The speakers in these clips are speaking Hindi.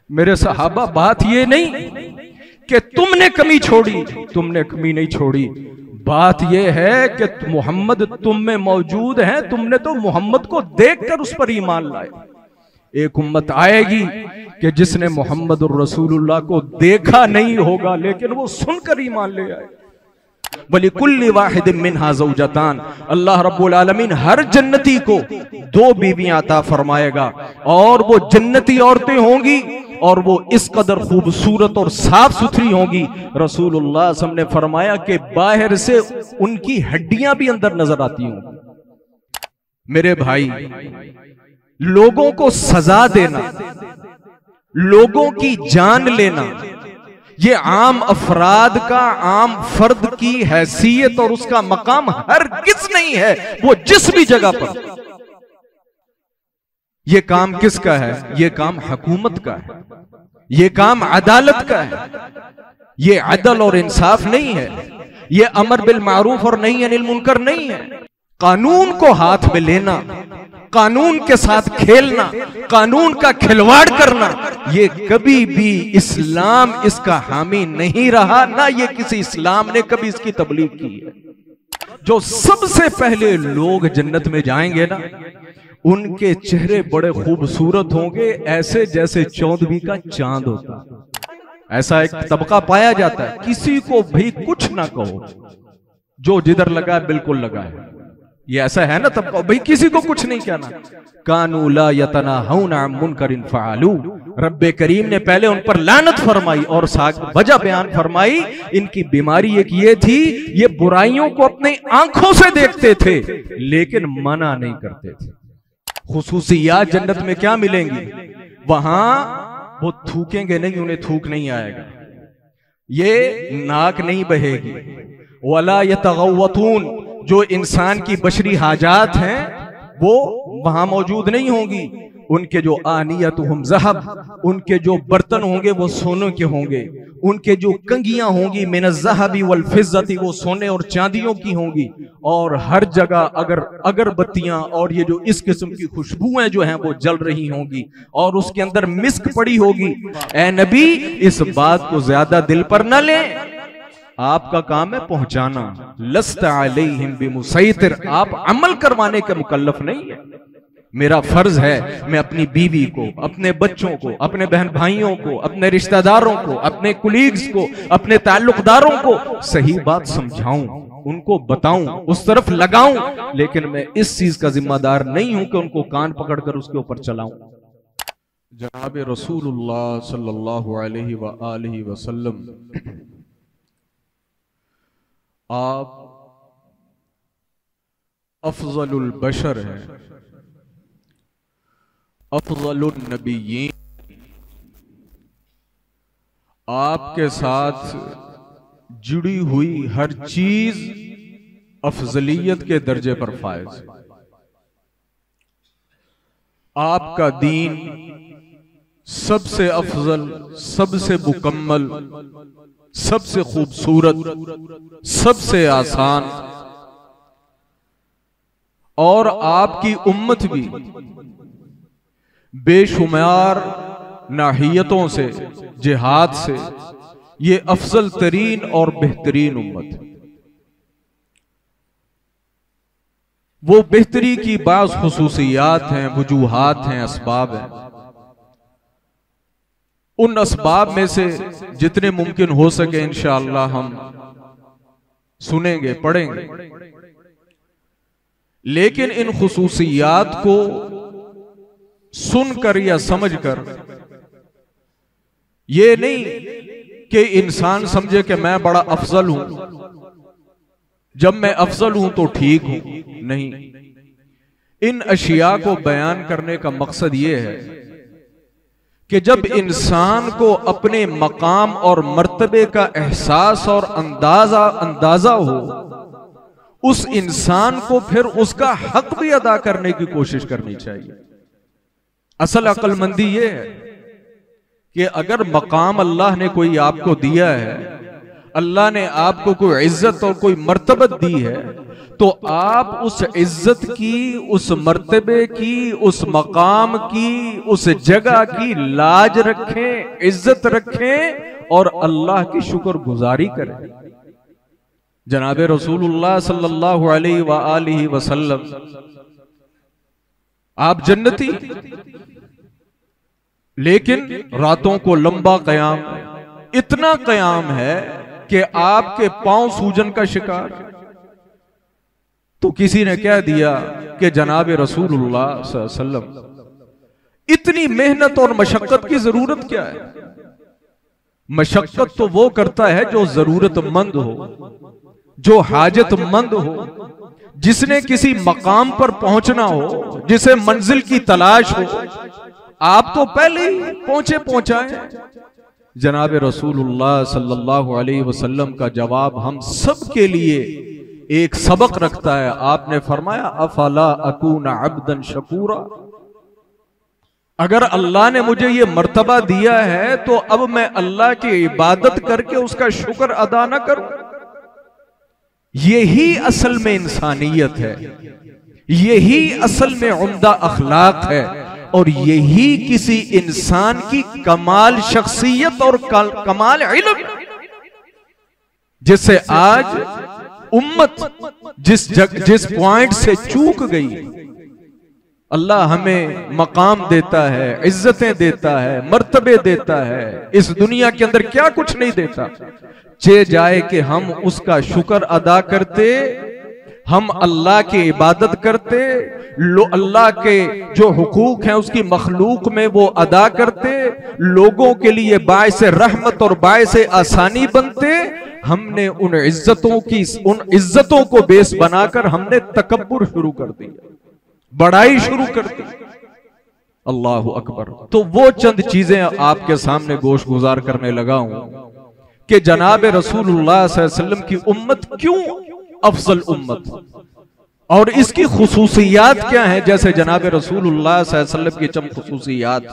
मेरे सहाबा, बात ये नहीं कि तुमने कमी छोड़ी, तुमने कमी नहीं छोड़ी। बात यह है कि मोहम्मद तुम में मौजूद है, तुमने तो मोहम्मद को देखकर उस पर ईमान लाए। एक उम्मत आएगी कि जिसने मोहम्मद रसूलुल्लाह को देखा नहीं होगा, लेकिन वो सुनकर ईमान ले आए। वलिकुल्लि वाहिदिन मिनहा ज़ौजतान, अल्लाह रब्बुल आलमीन हर जन्नती को 2 बीवियां अता फरमाएगा, और वो जन्नती औरतें होंगी और वो इस कदर खूबसूरत और साफ सुथरी होंगी। रसूलुल्लाह सल्लल्लाहु अलैहि वसल्लम ने फरमाया कि बाहर से उनकी हड्डियां भी अंदर नजर आती होंगी। मेरे भाई, लोगों को सजा देना, लोगों की जान लेना, ये आम अफराद का, आम फर्द की हैसियत और उसका मकाम हरगिज़ नहीं है। वो जिस भी जगह पर, ये काम किसका है? ये काम हुकूमत का है, ये काम अदालत का है। ये अदल और इंसाफ नहीं है, ये अमर बिल मारूफ और नही अनिल मुनकर नहीं है। कानून को हाथ में लेना, कानून के साथ खेलना, कानून का खिलवाड़ करना, ये कभी भी इस्लाम इसका हामी नहीं रहा, ना ये किसी इस्लाम ने कभी इसकी तबलीग की है। जो सबसे पहले लोग जन्नत में जाएंगे ना, उनके चेहरे बड़े खूबसूरत होंगे, ऐसे जैसे 14वीं का चांद होता। ऐसा एक तबका पाया जाता है, किसी को भी कुछ ना कहो, जो जिधर लगा है बिल्कुल लगा है। ये ऐसा है ना तबका, भाई किसी को कुछ नहीं कहना। कानू ला यतनाहूना अन मुनकरिन फ़अलू, रब्बे करीम ने पहले उन पर लानत फरमाई और वजह बयान फरमाई। इनकी बीमारी एक ये थी, ये बुराइयों को अपनी आंखों से देखते थे लेकिन मना नहीं करते थे। खुसूसियात जन्नत में क्या मिलेंगी? वहां वो थूकेंगे नहीं, उन्हें थूक नहीं आएगा, ये नाक नहीं बहेगी। वला यतगव्वतून, जो इंसान की बशरी हाजात हैं वो वहां मौजूद नहीं होंगी। उनके जो आनियतुहुम ज़हब, उनके जो बर्तन होंगे वो सोने के होंगे। उनके जो कंगियां होंगी मिनज़्ज़हबी वल फिज़्ज़ती, वो सोने और चांदियों की होंगी। और हर जगह अगर अगरबत्तियां और ये जो इस किस्म की खुशबुएं जो हैं वो जल रही होंगी और उसके अंदर मिस्क पड़ी होगी। ए नबी, इस बात को ज्यादा दिल पर न लें, आपका काम है पहुंचाना। लस्ता अलैहिम बिमुसैतिर, आप अमल करवाने के मुकल्लफ नहीं है। मेरा फर्ज है मैं अपनी बीवी को, अपने बच्चों को, अपने बहन भाइयों को, अपने रिश्तेदारों को, अपने कुलीग्स को, अपने ताल्लुकदारों को सही बात समझाऊं, उनको बताऊं, उस तरफ लगाऊं, लेकिन मैं इस चीज का जिम्मेदार नहीं हूं कि उनको कान पकड़कर उसके ऊपर चलाऊं। जनाब रसूलुल्लाह सल्लल्लाहु अलैहि वआलिहि वसल्लम, आप अफजलुल बशर हैं, अफजलुन नबिय्यीन। आपके साथ जुड़ी हुई हर चीज अफजलियत के दर्जे पर फायज। आपका दीन सबसे अफजल, सबसे मुकम्मल, सबसे खूबसूरत, सबसे आसान, और आपकी उम्मत भी बेशुमार नाहियतों से, जिहाद से, ये अफजल तरीन और बेहतरीन उम्मत। वो बेहतरी की बाज़ खुसूसियात हैं, वजूहात हैं, असबाब हैं। उन असबाब में से जितने मुमकिन हो सके इंशाअल्लाह हम सुनेंगे, पढ़ेंगे। लेकिन इन खुसूसियात को सुनकर या समझकर ये नहीं कि इंसान समझे कि मैं बड़ा अफजल हूं, जब मैं अफजल हूं तो ठीक हूं। नहीं, इन अशिया को बयान करने का मकसद यह है कि जब इंसान को अपने मकाम और मर्तबे का एहसास और अंदाजा हो, उस इंसान को फिर उसका हक भी अदा करने की कोशिश करनी चाहिए। असल अक्लमंदी यह है कि अगर मकाम अल्लाह ने कोई आपको दिया है, अल्लाह ने आपको कोई इज्जत और कोई मर्तबत दी है, तो आप उस इज्जत की, उस मर्तबे की, उस मकाम की, उस जगह की लाज रखें, इज्जत रखें और अल्लाह की शुक्रगुजारी करें। जनाब रसूलुल्लाह सल्लल्लाहु अलैहि वसल्लम, आप जन्नती, लेकिन रातों को लंबा कयाम, इतना कयाम है कि आपके पांव सूजन का शिकार। तो किसी ने कह दिया कि जनाब रसूलुल्लाह सल्लल्लाहु अलैहि वसल्लम, इतनी मेहनत और मशक्कत की जरूरत क्या है? मशक्कत तो वो करता है जो जरूरतमंद हो, जो हाजतमंद हो, जिसने किसी मकाम पर पहुंचना हो, जिसे मंजिल की तलाश हो। आप तो पहले ही पहुंचाए। जनाब रसूलुल्लाह सल्लल्लाहु अलैहि वसल्लम का जवाब हम सब के लिए एक सबक रखता है। आपने फरमाया, अफला अकून अब्दन शकूरा, अगर अल्लाह ने मुझे ये मर्तबा दिया है तो अब मैं अल्लाह की इबादत करके उसका शुक्र अदा न करूं? यही असल में इंसानियत है, यही असल में उम्दा अखलाक है, और यही किसी इंसान की कमाल शख्सियत और कमाल इल्म, जिससे आज उम्मत जिस पॉइंट से चूक गई। अल्लाह हमें मकाम देता है, इज्जतें देता है, मर्तबे देता है, इस दुनिया के अंदर क्या कुछ नहीं देता। चे जाए कि हम उसका शुक्र अदा करते, हम अल्लाह की इबादत करते, अल्लाह के जो हुकूक हैं उसकी मखलूक में वो अदा करते, लोगों के लिए बाइस रहमत और बाइस आसानी बनते। हमने उन इज्जतों को बेस बनाकर हमने तकब्बुर शुरू कर दिया, बड़ाई शुरू कर दी। अल्लाहु अकबर। तो वो चंद चीजें आपके सामने गोश गुजार करने लगा हूं कि जनाब रसूलुल्लाह सल्लल्लाहु अलैहि वसल्लम की उम्मत क्यों अफजल उम्मत, और इसकी खुसूसियात क्या है। जैसे जनाब रसूलुल्लाह सल्लल्लाहु अलैहि वसल्लम की चंद खुसूसियात,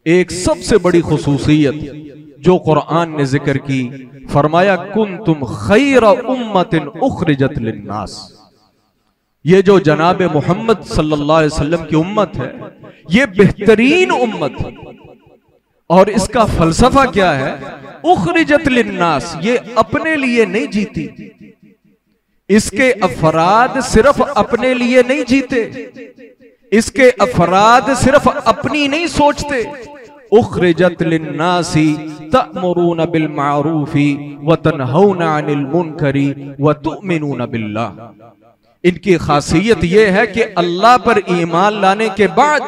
एक सबसे बड़ी खुसूसियत जो कुरान ने जिक्र की, फरमाया कुंतुम खैरा उम्मतिन उखरिजत लिन्नास। ये जो जनाब मोहम्मद सल्लल्लाहु अलैहि वसल्लम की उम्मत है, ये बेहतरीन उम्मत है। और इसका फलसफा क्या है? उखरिजत लिन्नास, ये अपने लिए नहीं जीती, इसके अफराद सिर्फ अपने लिए नहीं जीते, इसके अफराद सिर्फ अपनी नहीं सोचते। उखरिजत लिन्नासी तअमुरूना बिल मारूफी व तनहौना अनिल मुनकरी व तुमिनूना बिल्लाह। इनकी खासियत यह है कि अल्लाह पर ईमान लाने के बाद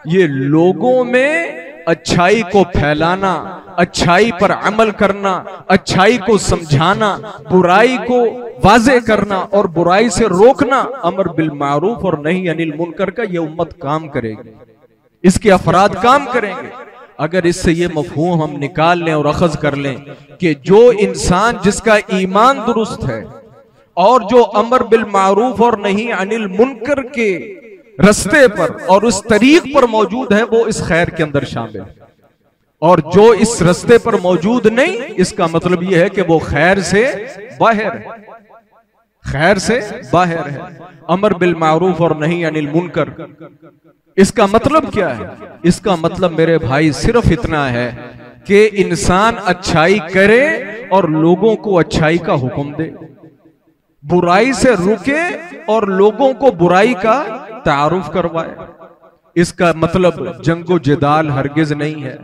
ये लोगों में अच्छाई को फैलाना, अच्छाई पर अमल करना, अच्छाई को समझाना, बुराई को वाज़े करना और बुराई से रोकना, अमर बिल मारूफ और नहीं अनिल मुनकर का ये उम्मत काम करेगी, इसके अफराद काम करेंगे। अगर इससे ये मफहूम हम निकाल लें और अखज़ कर लें कि जो इंसान जिसका ईमान दुरुस्त है और जो अमर बिल मारूफ और नहीं अनिल मुनकर के रस्ते पर और उस तरीक पर मौजूद है, वो इस खैर के अंदर शामिल है। और जो इस रस्ते पर मौजूद नहीं, इसका मतलब यह है कि वो खैर से बाहर है, खैर से बाहर है। अमर बिल मारूफ और नहीं अनिल मुनकर, इसका मतलब क्या है? इसका मतलब मेरे भाई सिर्फ इतना है कि इंसान अच्छाई करे और लोगों को अच्छाई का हुक्म दे, बुराई से रुके और लोगों को बुराई का तारुफ करवाए। इसका मतलब जंगो जिदाल हरगिज नहीं है,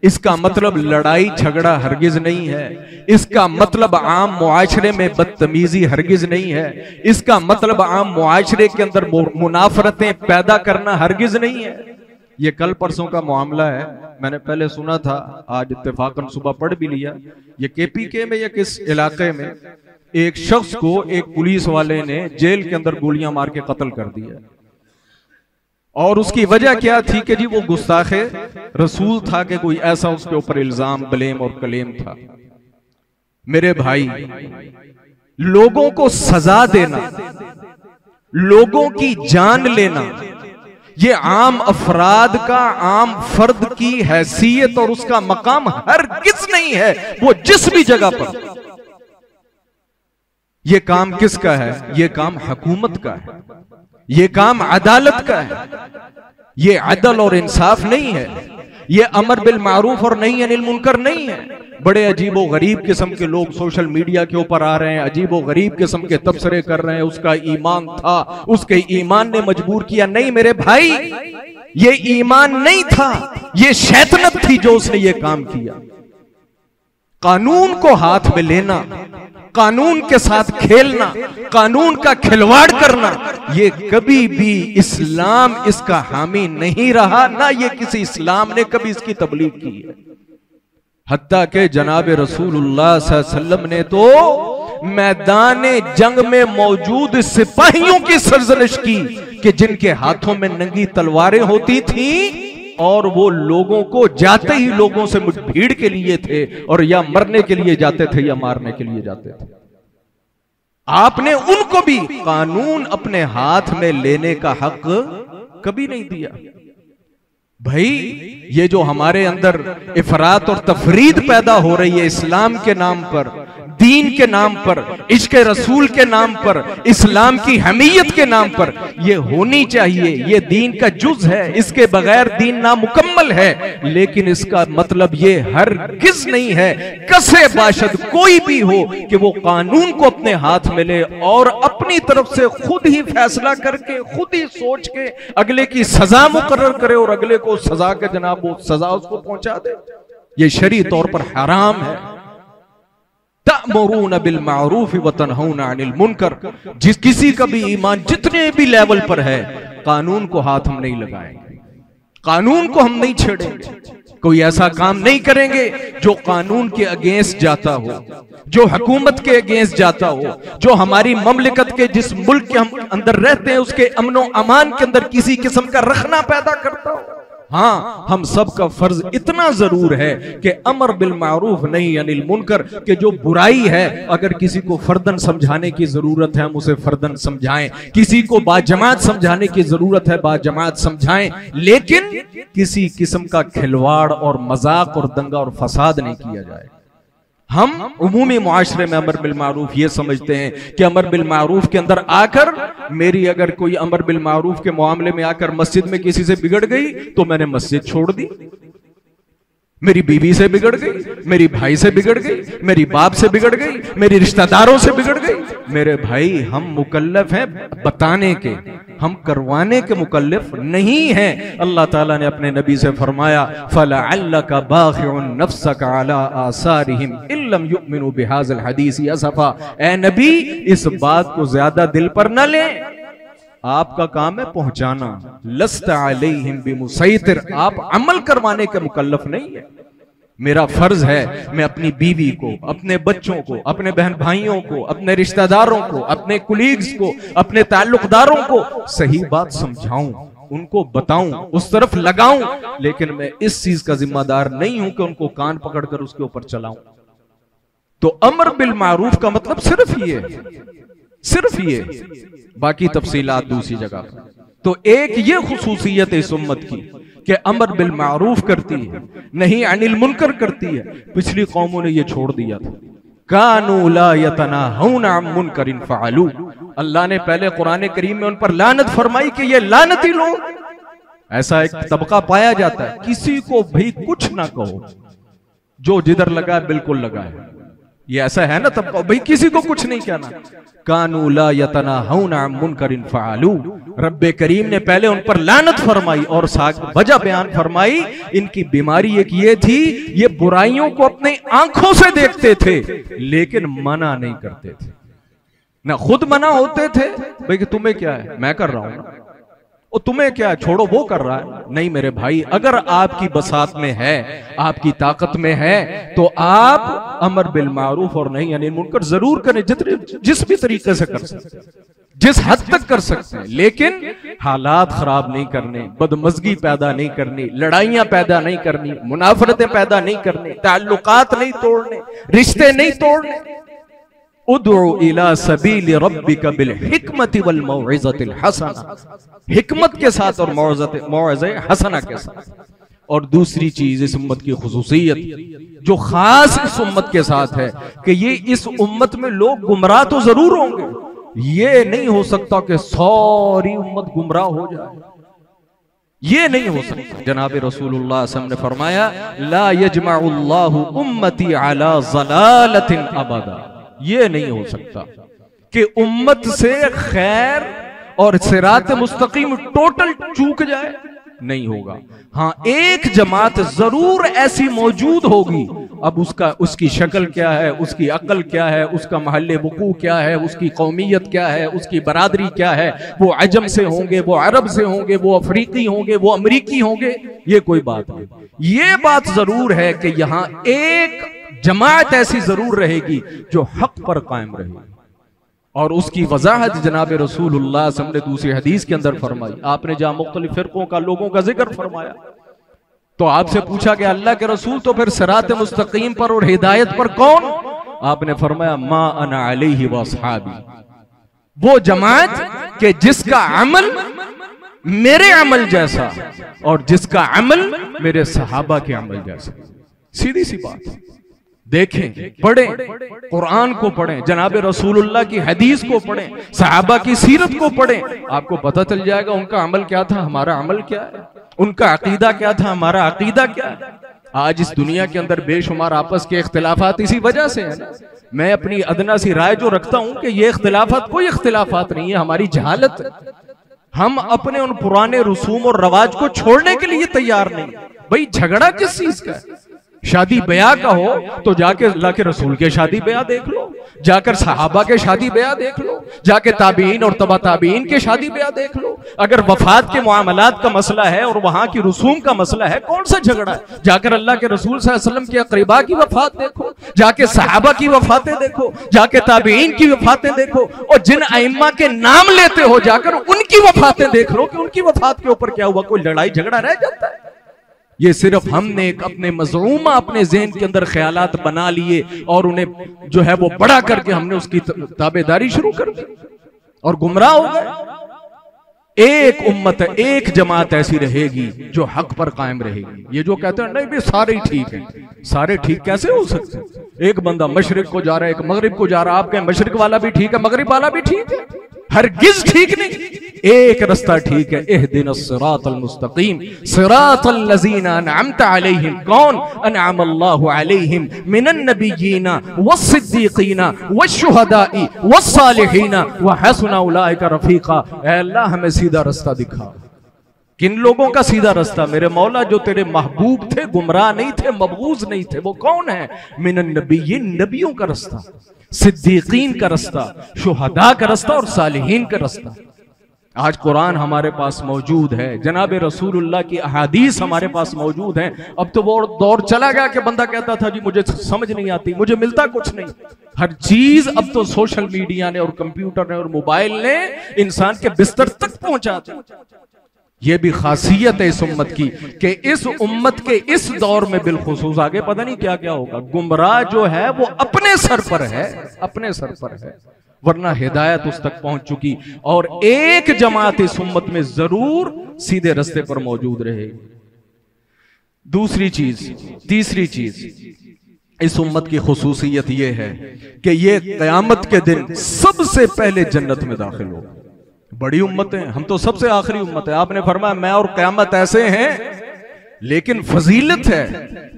इसका मतलब लड़ाई झगड़ा हरगिज नहीं है, इसका मतलब आम मुआशरे में बदतमीजी हरगिज नहीं है, इसका मतलब आम मुआशरे के अंदर मुनाफरतें पैदा करना हरगिज नहीं है। ये कल परसों का मामला है, मैंने पहले सुना था, आज इत्तेफाकन सुबह पढ़ भी लिया। ये केपीके में या किस इलाके में एक शख्स को एक पुलिस वाले ने जेल के अंदर गोलियां मार के कत्ल कर दिया। और उसकी वजह क्या थी कि जी वो गुस्ताखे रसूल था, कि कोई ऐसा उसके ऊपर इल्जाम ब्लेम और क्लेम था। मेरे भाई, लोगों को सजा देना, लोगों की जान लेना, ये आम अफराद का, आम फर्द की हैसियत और उसका मकाम हरगिज़ नहीं है। वो जिस भी जगह पर ये काम किसका है? ये काम हुकूमत का है, ये काम अदालत का है। ये अदल और इंसाफ नहीं है, ये अमर बिल मारूफ और नहीं अनिल मुनकर नहीं है। बड़े अजीबो गरीब किस्म के लोग सोशल मीडिया के ऊपर आ रहे हैं, अजीबो गरीब किस्म के तबसरे कर रहे हैं, उसका ईमान था, उसके ईमान ने मजबूर किया। नहीं मेरे भाई, ये ईमान नहीं था, ये शैतानत थी जो उसने ये काम किया। कानून को हाथ में लेना, कानून के साथ खेलना, कानून का खिलवाड़ करना, ये कभी भी इस्लाम इसका हामी नहीं रहा, ना ये किसी इस्लाम ने कभी इसकी तबलीग की है। हत्ता के जनाब रसूलुल्लाह सल्लल्लाहु अलैहि वसल्लम ने तो मैदान जंग में मौजूद सिपाहियों की सरजनिश की कि जिनके हाथों में नंगी तलवारें होती थी और वो लोगों को जाते ही लोगों से भीड़ के लिए थे, और या मरने के लिए जाते थे या मारने के लिए जाते थे। आपने उनको भी कानून अपने हाथ में लेने का हक कभी नहीं दिया। भाई ये जो हमारे अंदर इफरात और तफरीद पैदा हो रही है इस्लाम के नाम पर, दीन के नाम पर, इश्क़ रसूल के नाम पर, इस्लाम की हमीयत के नाम पर, ये होनी चाहिए। ये दीन का जुज है, इसके बगैर दीन नामुकम्मल है। लेकिन इसका मतलब ये हरगिज़ नहीं है कसे बाशद कोई भी हो कि वो कानून को अपने हाथ में ले और अपनी तरफ से खुद ही फैसला करके, खुद ही सोच के अगले की सजा मुकर्रर करे और अगले को सजा के जनाब वो सजा उसको पहुंचा दे। ये शरई तौर पर हराम है। तअमुरून बिल मारूफ व तनहौना अनिल मुनकर। जिस किसी का भी ईमान जितने भी लेवल पर है, कानून को हाथ हम नहीं लगाएंगे, कानून को हम नहीं छेड़ेंगे, कोई ऐसा काम नहीं करेंगे जो कानून के अगेंस्ट जाता हो, जो हुकूमत के अगेंस्ट जाता हो, जो हमारी ममलिकत के जिस मुल्क के हम अंदर रहते हैं उसके अमनो अमान के अंदर किसी किस्म का रखना पैदा करता हो। हाँ, हम सब का फर्ज इतना जरूर है कि अमर बिल मारूफ नहीं अनिल मुनकर, कि जो बुराई है अगर किसी को फर्दन समझाने की जरूरत है हम उसे फर्दन समझाएं, किसी को बाजमात समझाने की जरूरत है बाजमात समझाएं, लेकिन किसी किस्म का खिलवाड़ और मजाक और दंगा और फसाद नहीं किया जाए। हम उमूमी मुआशरे में अमर बिल मारूफ ये समझते हैं कि अमर बिल मारूफ के अंदर आकर मेरी अगर कोई अमर बिल मारूफ के मामले में आकर मस्जिद में किसी से बिगड़ गई तो मैंने मस्जिद छोड़ दी, मेरी बीवी से बिगड़ गई, मेरी भाई से बिगड़ गई, मेरी बाप से बिगड़ गई, मेरी रिश्तेदारों से बिगड़ गई। मेरे भाई हम मुकल्लफ हैं बताने के, हम करवाने के मुकल्लफ नहीं हैं। अल्लाह ताला ने अपने नबी से फरमाया फलअल्लका बाखिउन नफ्सका अला आसारिहिम इल्लम युमिनु बिहाज़िल हदीस असफा। ए नबी, इस बात को ज्यादा दिल पर न लें, आपका काम है पहुंचाना। लस्ता अलैहिम बिमुसैतिर, आप अमल करवाने के मुकल्लफ नहीं है। मेरा फर्ज है मैं अपनी बीवी को, अपने बच्चों को, अपने बहन भाइयों को, अपने रिश्तेदारों को, अपने कुलीग्स को, अपने ताल्लुकदारों को सही बात समझाऊं, उनको बताऊं, उस तरफ लगाऊं, लेकिन मैं इस चीज का जिम्मेदार नहीं हूं कि उनको कान पकड़कर उसके ऊपर चलाऊं। तो अमर बिल मारूफ का मतलब सिर्फ ये, सिर्फ ये, बाकी तफसीलात दूसरी जगह पर। तो एक ये खुसूसियत इस उम्मत की कि अमर बिल मारूफ करती है, नहीं अनिल मुनकर करती है। पिछली कौमों ने ये छोड़ दिया था। कानू ला यतनाहौना अन मुनकरिन फअलू। अल्लाह ने पहले कुरान करीम में उन पर लानत फरमाई कि ये लानती लोग। ऐसा एक तबका पाया जाता है, किसी को भी कुछ ना कहो, जो जिधर लगा बिल्कुल लगा है। ये ऐसा है ना तबका, भाई किसी को कुछ नहीं कहना। कानू ला यतनाहौना अन मुनकरिन फअलू। रब्बे करीम ने पहले उन पर लानत फरमाई और वजह बयान फरमाई। इनकी बीमारी एक ये थी, ये बुराइयों को अपनी आंखों से देखते थे लेकिन मना नहीं करते थे, ना खुद मना होते थे। भाई कि तुम्हें क्या है, मैं कर रहा हूं ना, और तुम्हें क्या है, छोड़ो वो कर रहा है। नहीं मेरे भाई, अगर आपकी बसात में है, आपकी ताकत में है, तो आप अमर बिल मारूफ और नहीं अनिल मुनकर जरूर करें, जिस भी तरीके से कर सकते, जिस हद तक कर सकते हैं। लेकिन हालात खराब नहीं करने, बदमजगी पैदा नहीं करनी, लड़ाइयां पैदा नहीं करनी, मुनाफरतें पैदा नहीं करनी, ताल्लुकात नहीं तोड़ने, रिश्ते नहीं तोड़ने। उदउ इला सबील रब्बिका बिल हिकमति वल मौइज़तिल हसना। हिकमत के साथ और मौइज़े हसना के साथ। और दूसरी चीज इस उम्मत की खुसूसियत जो खास इस उम्मत के साथ है कि ये इस उम्मत में लोग गुमराह तो जरूर होंगे, ये नहीं हो सकता कि सारी उम्मत गुमराह हो जाए, ये नहीं हो सकता। जनाब रसूलुल्लाह सल्लल्लाहु अलैहि वसल्लम ने फरमाया ला यजमउल्लाहु उम्मती अला ज़लालतिन अबदा, ये नहीं हो सकता कि उम्मत से खैर और सिरात मुस्तकीम टोटल चूक जाए, नहीं होगा। हाँ, एक जमात जरूर ऐसी मौजूद होगी। अब उसकी शक्ल क्या है, उसकी अक्ल क्या है, उसका महल्ले वकू क्या है, उसकी कौमियत क्या है, उसकी बरादरी क्या है, वो अजम से होंगे, वो अरब से होंगे, वो अफ्रीकी होंगे, वो अमरीकी होंगे, ये कोई बात नहीं। ये बात जरूर है कि यहां एक जमात ऐसी जरूर रहेगी जो हक पर कायम रहेगी, और उसकी वजाहत जनाब रसूलुल्लाह सल्लल्लाहु अलैहि वसल्लम ने दूसरी हदीस के अंदर फरमाई। आपने जहां मुख्तलिफ फिरकों का, लोगों का जिक्र फरमाया, तो आपसे पूछा कि अल्लाह के रसूल तो फिर सिरात मुस्तकीम पर और हिदायत पर कौन? आपने फरमाया मा अना अलैहि व अस्हाबी, वो जमात के जिसका अमल मेरे अमल जैसा और जिसका अमल मेरे सहाबा के अमल जैसा। सीधी सी बात है। देखें, पढ़ें, कुरान को पढ़ें, जनाब रसूलुल्लाह की हदीस को पढ़ें, सहाबा की सीरत को पढ़ें, आपको पता चल जाएगा उनका अमल क्या था, हमारा अमल क्या है, उनका अकीदा क्या था, हमारा अकीदा क्या है। आज इस दुनिया के अंदर बेशुमार आपस के इख्तिलाफात इसी वजह से है। मैं अपनी अदना सी राय जो रखता हूं कि ये इख्तिलाफात कोई इख्तिलाफात नहीं है, हमारी जहालत है। हम अपने उन पुराने रसूम और रवाज को छोड़ने के लिए तैयार नहीं। भाई झगड़ा किस चीज का है? शादी ब्याह का हो तो जाके अल्लाह के रसूल के शादी ब्याह देख लो, जाकर सहाबा के शादी ब्याह देख लो, जाके ताबीन और तबा ताबीन के शादी ब्याह देख लो। अगर वफात के मामलात का मसला है और वहां की रसूम का मसला है, कौन सा झगड़ा है? जाकर अल्लाह के रसूल सल्लल्लाहु अलैहि वसल्लम के अक़रीबा की वफात देखो, जाके सहाबा की वफातें देखो, जाके ताबीन की वफातें देखो, और जिन अइम्मा के नाम लेते हो जाकर उनकी वफातें देख लो कि उनकी वफात के ऊपर क्या हुआ। कोई लड़ाई झगड़ा रह जाता है? ये सिर्फ हमने एक अपने मज़ऊमा अपने ज़हन के अंदर ख्यालात बना लिए और उन्हें जो है वो बड़ा करके हमने उसकी ताबेदारी शुरू कर दी और गुमराह हो गए। एक उम्मत, एक जमात ऐसी रहेगी जो हक पर कायम रहेगी। ये जो कहते हैं नहीं भी सारे ठीक हैं, सारे ठीक कैसे हो सकते हैं? एक बंदा मशरिक को जा रहा है, एक मगरिब को जा रहा है, आप कहें मशरिक वाला भी ठीक है, मगरिब वाला भी ठीक है? हरगिज ठीक नहीं। एक रास्ता ठीक है, इहदिनस सिरातल मुस्तकीम सिरातल लज़ीना अनअमता अलैहिम। कौन? अनअमल्लाहु अलैहिम मिनन नबिय्यीना वस्सिद्दीक़ीना वश्शुहदाई वस्सालिहीना व हसुना उलाइका रफीका। ऐ अल्लाह हमें सीधा रास्ता दिखा। किन लोगों का सीधा रास्ता? मेरे मौला जो तेरे महबूब थे, गुमराह नहीं थे, मबगूज नहीं थे, वो कौन है? मिनन नबिय्यीन, नबियों का रास्ता, सिद्दीकीन का रास्ता, शुहदा का रास्ता और सालिहीन का रास्ता। आज कुरान हमारे पास मौजूद है, जनाब रसूलुल्लाह की अहादीस हमारे पास मौजूद है। अब तो वो दौर चला गया कि बंदा कहता था जी मुझे समझ नहीं आती, मुझे मिलता कुछ नहीं। हर चीज अब तो सोशल मीडिया ने और कंप्यूटर ने और मोबाइल ने इंसान के बिस्तर तक पहुंचा दी। ये भी खासियत है इस उम्मत की कि इस उम्मत के इस दौर में बिलखुसूस आगे पता नहीं क्या क्या होगा। गुमराह जो है वो अपने सर पर है, अपने सर पर है, वरना हिदायत उस तक पहुंच चुकी। और एक जमात इस उम्मत में जरूर सीधे रास्ते पर मौजूद रहेगी। दूसरी चीज, तीसरी चीज इस उम्मत की खुसूसियत यह है कि ये क़यामत के दिन सबसे पहले जन्नत में दाखिल होगा। बड़ी उम्मत है, हम तो सबसे आखिरी उम्मत है। आपने फरमाया मैं और क़यामत ऐसे हैं, लेकिन फजीलत है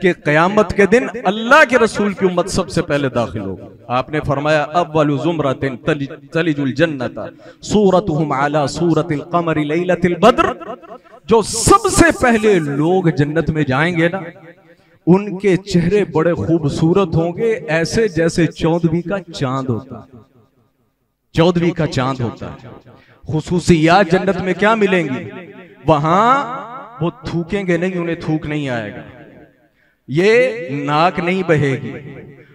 कि क़यामत के दिन अल्लाह के रसूल की उम्मत सबसे पहले दाखिल होगी। आपने फरमाया अव्वलु ज़ुमरतिन तलिजुल जन्नता सूरतुहुम अला सूरतिल क़मरि लैलतिल बद्र। जो सबसे पहले लोग जन्नत में जाएंगे ना, उनके चेहरे बड़े खूबसूरत होंगे, ऐसे जैसे चौदहवीं का चांद होता है, चौदहवीं का चांद होता है। खुसूसियात जन्नत में क्या मिलेंगी? वहां वो थूकेंगे नहीं, उन्हें थूक नहीं आएगा, ये नाक नहीं बहेगी,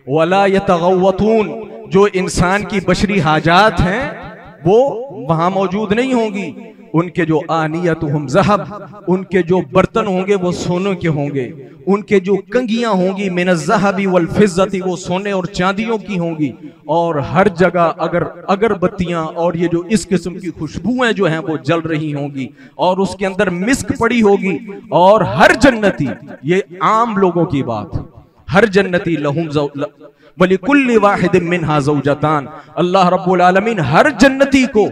वला यतगव्वतून, जो इंसान की बशरी हाजात हैं वो वहां मौजूद नहीं होंगी, उनके जो आनियतुहुम ज़हब, उनके जो बर्तन होंगे वो सोने के होंगे, उनके जो कंगियां होंगी मिनज़्ज़हबी वल फिज़्ज़ती, वो सोने और चांदियों की होंगी। और हर जगह अगर अगरबत्तियां और ये जो इस किस्म की खुशबुएं जो हैं वो जल रही होंगी, और उसके अंदर मिस्क पड़ी होगी। और हर जन्नती, ये आम लोगों की बात, हर जन्नती लहुम वलिकुल्लि वाहिदिन मिन्हा ज़ौजतान, अल्लाह रब्बुल आलमीन हर जन्नती को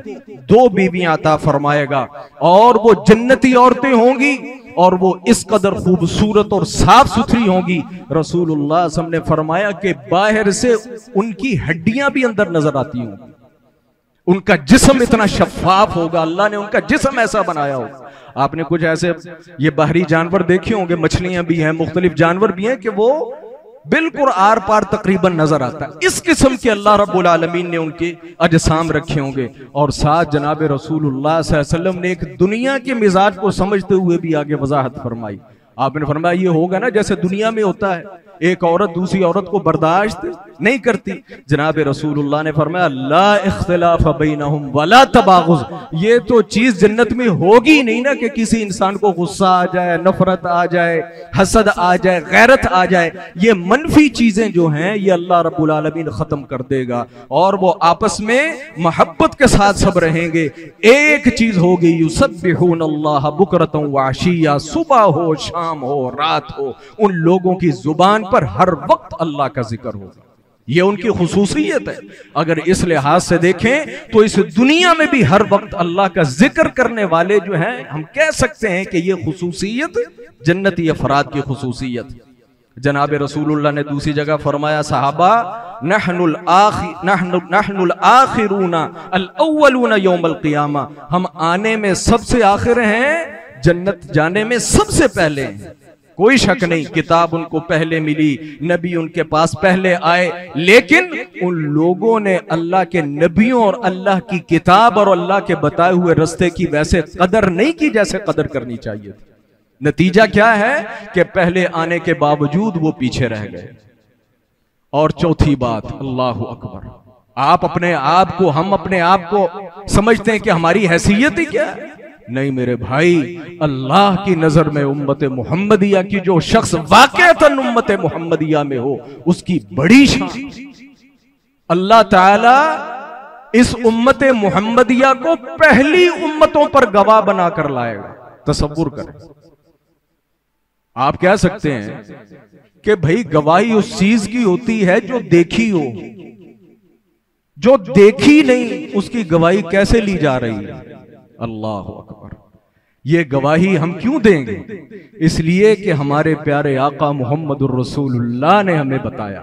2 बीवियां अता फरमाएगा। और वो जन्नती औरतें होंगी और वो इस कदर खूबसूरत और साफ सुथरी होंगी, रसूलुल्लाह सल्लल्लाहु अलैहि वसल्लम ने फरमाया कि बाहर से उनकी हड्डियां भी अंदर नजर आती होंगी, उनका जिस्म इतना शफाफ होगा, अल्लाह ने उनका जिस्म ऐसा बनाया होगा। आपने कुछ ऐसे ये बाहरी जानवर देखे होंगे, मछलियां भी हैं, मुख्तलिफ जानवर भी हैं, कि वो बिल्कुल आर पार तकरीबन नजर आता है। इस किस्म के अल्लाह रब्बुल आलमीन ने उनके अजसाम रखे होंगे। और साथ जनाब रसूलुल्लाह सल्लल्लाहु अलैहि वसल्लम ने एक दुनिया के मिजाज को समझते हुए भी आगे वजाहत फरमाई। आपने फरमाया ये होगा ना जैसे दुनिया में होता है, एक औरत दूसरी औरत को बर्दाश्त नहीं करती। जनाब रसूलुल्लाह ने फरमाया ला इख्तिलाफ बैनहुम वला तबागुज, ये तो चीज जन्नत में होगी नहीं ना कि किसी इंसान को गुस्सा आ जाए, नफरत आ जाए, हसद आ जाए, गैरत आ जाए। ये मनफी चीजें जो हैं ये अल्लाह रब्बुल आलमीन खत्म कर देगा और वो आपस में मोहब्बत के साथ सब रहेंगे। एक चीज होगी, युसब्बिहूनल्लाह बुकरतन व अशिया, सुबह हो शाम हो रात हो, उन लोगों की जुबान पर हर वक्त अल्लाह का जिक्र होगा। ये उनकी खुसूसियत है। अगर इस लिहाज से देखें तो इस दुनिया में भी हर वक्त अल्लाह का जिक्र करने वाले जो हैं, हम कह सकते हैं कि ये खुसूसियत जन्नती अफराद की खुसूसियत। जनाब रसूलुल्लाह ने दूसरी जगह फरमाया, सहाबा नहनुल आखिरूना अल अव्वलूना यौमल क़ियामा, हम आने में सबसे आखिर हैं, जन्नत जाने में सबसे पहले हैं। कोई शक नहीं, किताब उनको पहले मिली, नबी उनके पास पहले आए, लेकिन उन लोगों ने अल्लाह के नबियों और अल्लाह की किताब और अल्लाह के बताए हुए रास्ते की वैसे कदर नहीं की जैसे कदर करनी चाहिए थी। नतीजा क्या है कि पहले आने के बावजूद वो पीछे रह गए। और चौथी बात, अल्लाहु अकबर, आप अपने आप को, हम अपने आप को समझते हैं कि हमारी हैसियत ही क्या है। नहीं मेरे भाई, अल्लाह की नजर में उम्मत मुहम्मदिया की जो शख्स वाकईतन उम्मत मुहम्मदिया में हो, उसकी बड़ी शान। अल्लाह ताला इस उम्मत मुहम्मदिया को पहली उम्मतों पर गवाह बनाकर लाएगा। तसव्वुर करें। आप कह सकते हैं कि भाई गवाही उस चीज की होती है जो देखी हो, जो देखी नहीं उसकी गवाही कैसे ली जा रही है। अल्लाह अकबर। ये गवाही हम क्यों देंगे? इसलिए कि हमारे प्यारे आका मोहम्मदुर रसूलुल्लाह ने हमें बताया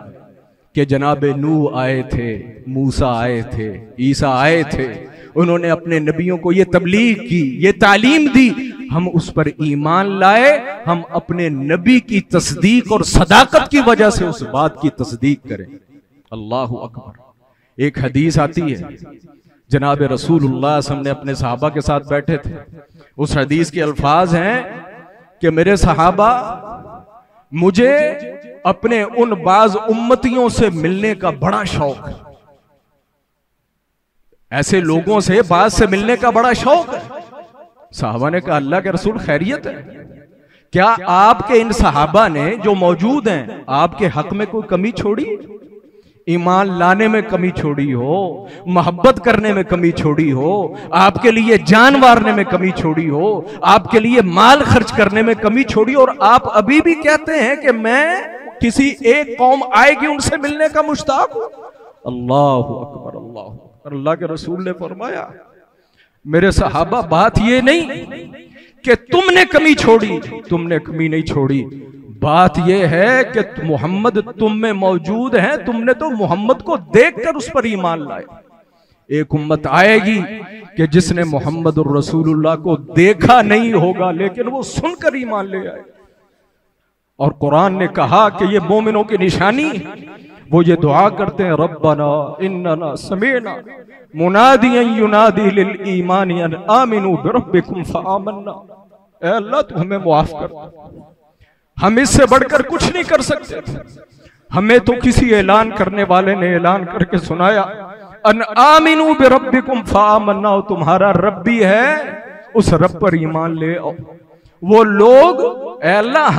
कि जनाब नूह आए थे, मूसा आए थे, ईसा आए थे, उन्होंने अपने नबियों को ये तबलीग की, ये तालीम दी, हम उस पर ईमान लाए, हम अपने नबी की तस्दीक और सदाकत की वजह से उस बात की तस्दीक करें। अल्लाह अकबर। एक हदीस आती है, जनाब रसूलुल्लाह हमने अपने सहाबा के साथ बैठे थे, उस हदीस के अल्फाज हैं कि मेरे सहाबा, मुझे अपने उन बाज उम्मतियों से मिलने का बड़ा शौक है, ऐसे लोगों से बाज से मिलने का बड़ा शौक है। सहाबा ने कहा अल्लाह के रसूल खैरियत है? क्या आपके इन सहाबा ने जो मौजूद हैं आपके हक में कोई कमी छोड़ी, ईमान लाने में कमी छोड़ी हो, मोहब्बत करने में कमी छोड़ी हो, आपके लिए जान वारने में कमी छोड़ी हो, आपके लिए माल खर्च करने में कमी छोड़ी, और आप अभी भी कहते हैं कि मैं किसी एक कौम आएगी उनसे मिलने का मुश्ताक हूं। अल्लाह अकबर, अल्लाह अकबर। अल्लाह के रसूल ने फरमाया, मेरे सहाबा, बात ये नहीं कि तुमने कमी छोड़ी, तुमने कमी नहीं छोड़ी, बात यह है कि मोहम्मद तुम में मौजूद है, तुमने तो मोहम्मद को देखकर उस पर ईमान लाए। एक उम्मत आएगी कि जिसने मोहम्मद रसूलुल्लाह को देखा नहीं होगा लेकिन वो सुनकर ईमान ले आए। और कुरान ने कहा कि ये मोमिनों की निशानी, वो ये दुआ करते हैं, रब्बना इन्नना समीअना मुनादियन युनादी लिल ईमान अन आमिनू बिरब्बिकुम फआमन्ना। ऐ अल्लाह तू हमें मुआफ कर, हम इससे बढ़कर कुछ नहीं कर सकते। हमें तो किसी ऐलान करने वाले ने ऐलान करके सुनाया, अन आमिनू बिरब्बिकुम फआमन्ना, तुम्हारा रब भी है उस रब पर ईमान ले आओ। वो लोग, ऐ अल्लाह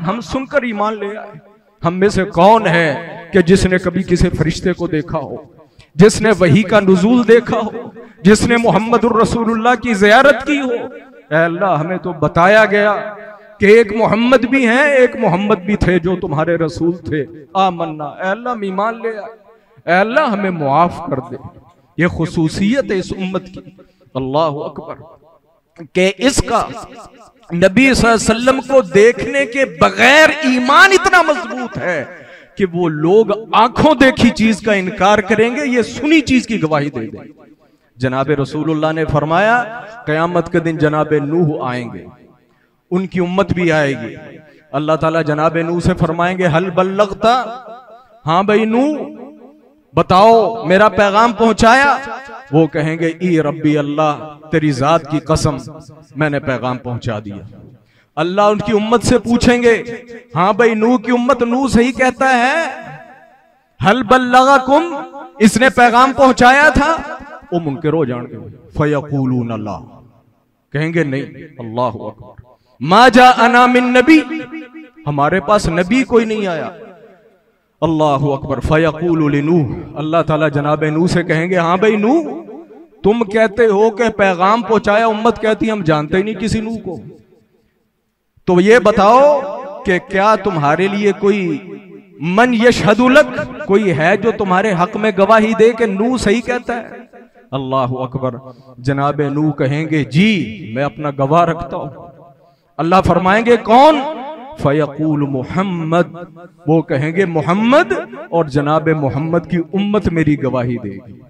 हम सुनकर ईमान ले आए। हम में से कौन है कि जिसने कभी किसी फरिश्ते को देखा हो, जिसने वही का नुज़ूल देखा हो, जिसने मोहम्मदुर रसूलुल्लाह की ज़ियारत की हो। ऐ अल्लाह, हमें तो बताया गया कि एक मोहम्मद भी हैं, एक मोहम्मद भी थे जो तुम्हारे रसूल थे। आमन्ना, ऐ अल्लाह हम ईमान ले आए। ऐ अल्लाह हमें मुआफ कर दे। ये खुसूसियत है इस उम्मत की। अल्लाह अकबर। के इसका नबी सल्लल्लाहु अलैहि वसल्लम को देखने के बगैर ईमान इतना मजबूत है कि वो लोग आंखों देखी चीज का इनकार करेंगे, ये सुनी चीज की गवाही दे देंगे। जनाबे रसूलुल्लाह ने फरमाया, कयामत के दिन जनाबे नूह आएंगे, उनकी उम्मत भी आएगी। अल्लाह ताला जनाबे नूह से फरमाएंगे, हल बल्लगता, हाँ भाई नूह बताओ मेरा पैगाम पहुंचाया? वो कहेंगे, ई रब्बी अल्लाह, तेरी जात की कसम मैंने पैगाम पहुंचा दिया। अल्लाह उनकी उम्मत से पूछेंगे, हाँ भाई नूह की उम्मत, नूह सही कहता है, हल बल्लगकुम, इसने पैगाम पहुंचाया था? वो मुनकिर हो जाएंगे। फयक़ूलून अल्लाह, कहेंगे नहीं। अल्लाह अकबर। मा जाअना मिन नबी, हमारे पास नबी कोई नहीं आया। अल्लाह अकबर। फयक़ूलु लिनूह, अल्लाह ताला जनाबे नूह से कहेंगे, हाँ भाई नूह, तुम कहते हो कि पैगाम पहुंचाया, उम्मत कहती हम जानते ही नहीं किसी नूह को। तो ये बताओ कि क्या तुम्हारे लिए कोई मन यशहदु लक, कोई है जो तुम्हारे हक में गवाही दे कि नूह सही कहता है? अल्लाह अकबर। जनाबे नूह कहेंगे, जी मैं अपना गवाह रखता हूं। अल्लाह फरमाएंगे, कौन? फयक़ूल मुहम्मद, वो कहेंगे मोहम्मद, और जनाबे मोहम्मद की उम्मत मेरी गवाही देगी।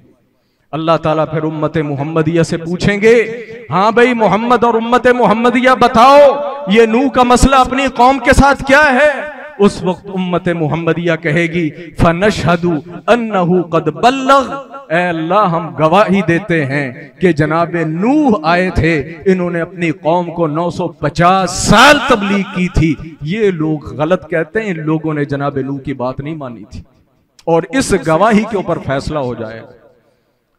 अल्लाह ताला फिर उम्मत मुहम्मदिया से पूछेंगे, हाँ भाई मोहम्मद और उम्मत मुहम्मदिया बताओ, ये नूह का मसला अपनी कौम के साथ क्या है? उस वक्त उम्मत मुहम्मदिया कहेगी, फनशहदु अन्नहु कद बल्लग, ऐ अल्लाह हम गवाही देते हैं कि जनाबे नूह आए थे, इन्होंने अपनी कौम को 950 साल तबलीग की थी। ये लोग गलत कहते हैं, इन लोगों ने जनाबे नूह की बात नहीं मानी थी। और इस गवाही के ऊपर फैसला हो जाएगा।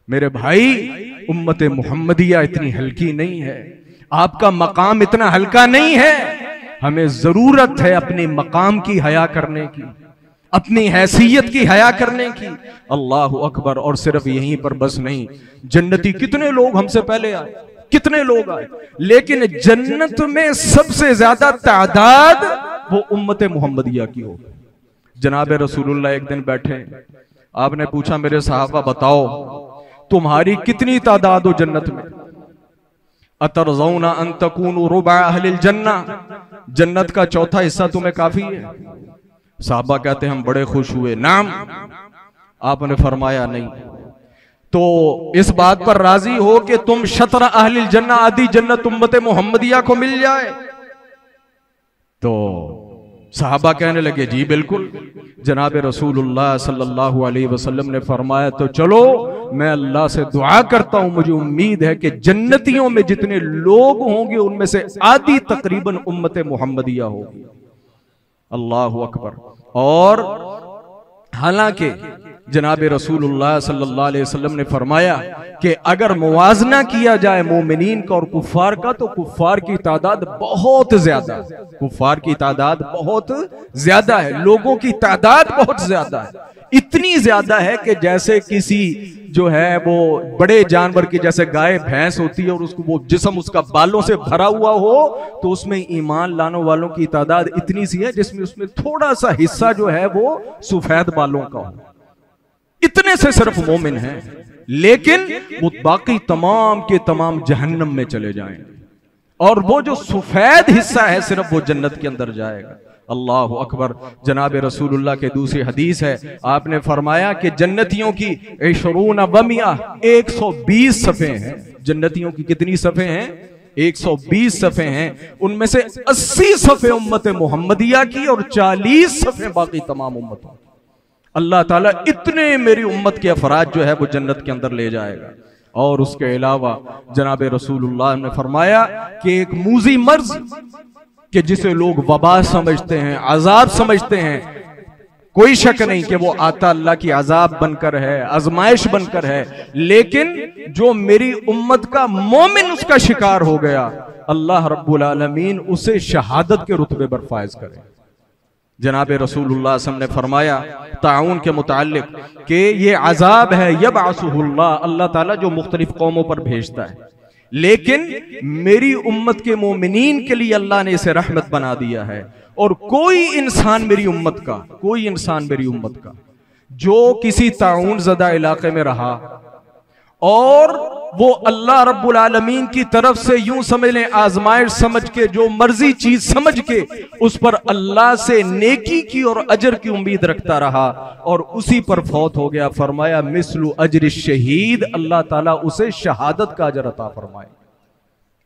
मेरे भाई, उम्मत मुहम्मदिया इतनी हल्की नहीं है, आपका मकाम इतना हल्का नहीं है। हमें जरूरत है अपने मकाम की हया करने की, अपनी हैसियत की हया करने की। अल्लाह अकबर। और सिर्फ यहीं पर बस नहीं, जन्नती कितने लोग हमसे पहले आए, कितने लोग आए, लेकिन जन्नत में सबसे ज्यादा तादाद वो उम्मत मुहम्मदिया की हो। जनाब रसूलुल्लाह एक दिन बैठे, आपने पूछा, मेरे सहाबा बताओ तुम्हारी कितनी तादाद हो जन्नत में? अतरज़ौना अन तकूनु रुबा अहलिल जन्ना, जन्नत का चौथा हिस्सा तुम्हें काफी है? साहबा कहते हैं हम बड़े खुश हुए। नाम, आपने फरमाया नहीं। तो इस बात पर राजी हो कि तुम शतर अहलिल जन्ना, आधी जन्नत उम्मत मुहम्मदिया को मिल जाए? तो साहबा कहने लगे, जी बिल्कुल। जनाब रसूलुल्लाह सल्लल्लाहु अलैहि वसल्लम ने फरमाया, तो चलो मैं अल्लाह से दुआ करता हूं, मुझे उम्मीद है कि जन्नतियों में जितने लोग होंगे उनमें से आधी तकरीबन उम्मत मुहम्मदिया होगी। अल्लाह अकबर। और हालांकि जनाब रसूलुल्लाह सल्लल्लाहु अलैहि वसल्लम ने फरमाया कि अगर मुवाजना किया जाए मोमिनीन का और कुफ्फार का, तो कुफ्फार की तादाद बहुत ज्यादा है, कुफ्फार की तादाद बहुत ज्यादा है, लोगों की तादाद बहुत ज्यादा है। इतनी ज्यादा है कि जैसे किसी जो है वो बड़े जानवर की, जैसे गाय भैंस होती है और उसको वो जिस्म उसका बालों से भरा हुआ हो, तो उसमें ईमान लाने वालों की तादाद इतनी सी है जिसमें उसमें थोड़ा सा हिस्सा जो है वो सफेद बालों का हो। इतने से सिर्फ मोमिन हैं, लेकिन वो बाकी तमाम के तमाम जहन्नम में चले जाएंगे, और वो जो सफेद हिस्सा है सिर्फ वो जन्नत के अंदर जाएगा। अल्लाह अकबर। जनाब रसूलुल्लाह के दूसरी हदीस है, आपने फरमाया कि जन्नतियों की 120 सफ़े हैं। जन्नतियों की कितनी सफ़े हैं? 120 सफ़े हैं। उनमें से 80 सफ़े उम्मत मुहम्मदिया की और 40 सफ़े बाकी तमाम उम्मतों। अल्लाह ताला इतने मेरी उम्मत के अफराद जो है वो जन्नत के अंदर ले जाएगा। और उसके अलावा जनाब रसूलुल्लाह ने फरमाया कि एक मूजी मर्ज कि जिसे लोग वबा समझते हैं, अजाब समझते हैं, कोई शक नहीं कि वो आता अल्लाह की अजाब बनकर है, आजमाइश बनकर है, लेकिन जो मेरी उम्मत का मोमिन उसका शिकार हो गया, अल्लाह रब्बुल आलमीन उसे शहादत के रुतबे पर फायज करे। जनाब रसूलुल्लाह सल्लल्लाहु अलैहि वसल्लम ने फरमाया ताउन के मुताल्लिक कि ये अजाब है यबअसुहुल्लाह, अल्लाह ताला जो मुख्तलिफ कौमों पर भेजता है, लेकिन मेरी उम्मत के मोमिनीन के लिए अल्लाह ने इसे रहमत बना दिया है। और कोई इंसान मेरी उम्मत का जो किसी ताउन ज़दा इलाके में रहा और वो अल्लाह रब्बुल आलमीन की तरफ से यूं समझ लें आजमाइश समझ के, जो मर्जी चीज समझ के उस पर अल्लाह से नेकी की और अजर की उम्मीद रखता रहा और उसी पर फौत हो गया, फरमाया मिस्लु अजर शहीद, अल्लाह ताला उसे शहादत का अजर अता फरमाए,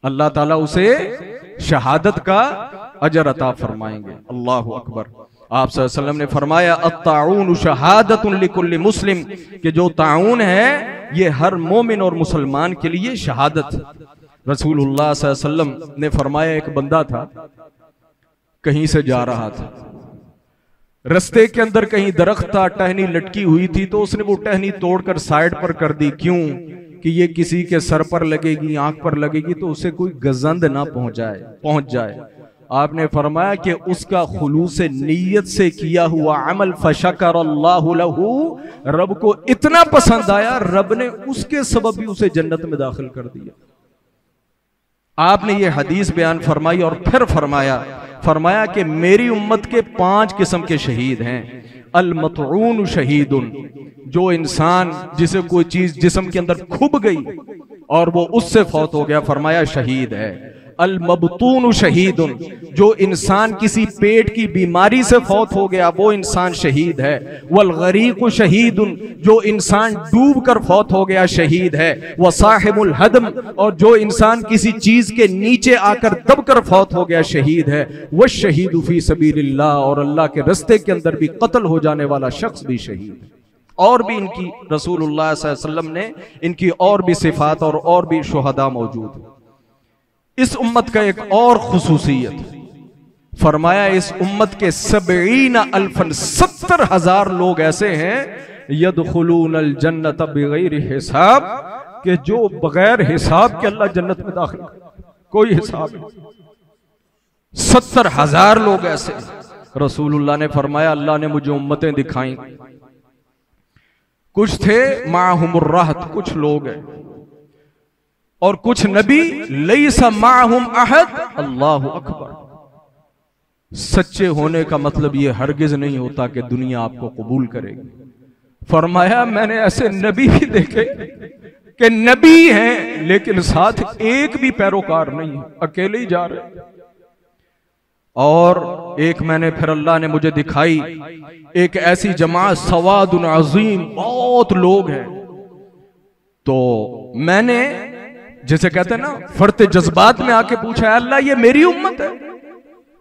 अल्लाह ताला उसे शहादत का अजर अता फरमाएंगे। अल्लाहु अकबर। आप सल्लल्लाहु अलैहि वसल्लम ने फरमाया अत्ताउन शहादतुन लिकुल्लि मुस्लिम, कि जो ताउन है ये हर मोमिन और मुसलमान के लिए शहादत। रसूलुल्लाह सल्लल्लाहु अलैहि वसल्लम ने फरमाया एक बंदा था, कहीं से जा रहा था, रस्ते के अंदर कहीं दरख्त था, टहनी लटकी हुई थी, तो उसने वो टहनी तोड़कर साइड पर कर दी। क्यों? कि ये किसी के सर पर लगेगी, आंख पर लगेगी तो उसे कोई गजंद ना पहुंच जाए। आपने फरमाया कि उसका खुलूस नीयत से किया हुआ अमल फशकर अल्लाहु लहू, रब को इतना पसंद आया, रब ने उसके सबब भी उसे जन्नत में दाखिल कर दिया। आपने ये हदीस बयान फरमाई और फिर फरमाया कि मेरी उम्मत के 5 किस्म के शहीद हैं। अल मतऊन शहीदुन, जो इंसान जिसे कोई चीज जिस्म के अंदर खुब गई और वो उससे फौत हो गया, फरमाया शहीद है। अल मबतून शहीदुन, जो इंसान किसी पेट की बीमारी से फौत हो गया वो इंसान शहीद है। वल गरीक शहीदुन, जो इंसान डूब कर फौत हो गया शहीद है। व साहिबुल हदम, और जो इंसान किसी चीज के नीचे आकर दबकर फौत हो गया शहीद है। व शहीदु फी सबीलिल्लाह, और अल्लाह के रस्ते के अंदर भी कत्ल हो जाने वाला शख्स भी शहीद है। और भी इनकी रसूलुल्लाह सल्लल्लाहु अलैहि वसल्लम ने इनकी और भी सिफात और भी शुहदा मौजूद है। इस उम्मत का एक और खुसूसियत फरमाया, इस उम्मत के 70,000 लोग ऐसे हैं यदखुलूनल जन्नत बिगैर हिसाब, कि जो बगैर हिसाब के अल्लाह जन्नत में दाखिल करे, कोई हिसाब नहीं। 70,000 लोग ऐसे। रसूलुल्लाह ने फरमाया अल्लाह ने मुझे उम्मतें दिखाई, कुछ थे माहुमुर रहत, कुछ लोग हैं, और कुछ नबी लैसा माहुम अहद। अल्लाहु अकबर। सच्चे होने का मतलब यह हरगिज नहीं होता कि दुनिया आपको कबूल करेगी। फरमाया मैंने ऐसे नबी भी देखे कि नबी हैं लेकिन साथ एक भी पैरोकार नहीं है, अकेले ही जा रहे। और एक मैंने फिर अल्लाह ने मुझे दिखाई, एक ऐसी जमात सवादुन अजीम, बहुत लोग हैं। तो मैंने जैसे कहते हैं ना फरते जज्बात में आके पूछा, अल्लाह ये मेरी उम्मत है?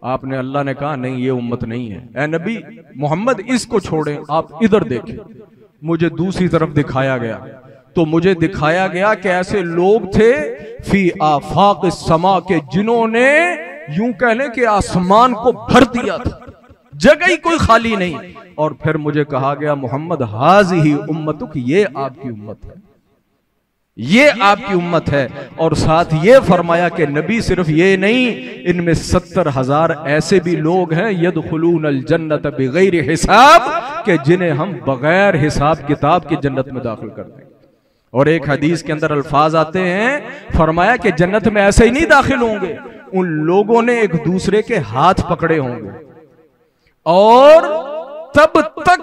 आपने अल्लाह ने कहा नहीं ये उम्मत नहीं है, ए नबी मोहम्मद इसको छोड़ें, आप इधर देखें। मुझे दूसरी तरफ दिखाया गया, तो मुझे दिखाया गया कि ऐसे लोग थे फी आफाक समा के, जिन्होंने यूं कह लें कि आसमान को भर दिया था, जगह ही कोई खाली नहीं। और फिर मुझे कहा गया मोहम्मद हाज़िही उम्मतुक, ये आपकी उम्मत है, ये आपकी उम्मत है। और साथ ये फरमाया कि नबी सिर्फ ये नहीं, इनमें 70,000 ऐसे भी लोग हैं यदखुलूनल जन्नत बिगैर हिसाब, कि जिन्हें हम बगैर हिसाब किताब की जन्नत में दाखिल कर देंगे। और एक हदीस के अंदर अल्फाज आते हैं, फरमाया कि जन्नत में ऐसे ही नहीं दाखिल होंगे, उन लोगों ने एक दूसरे के हाथ पकड़े होंगे और तब तक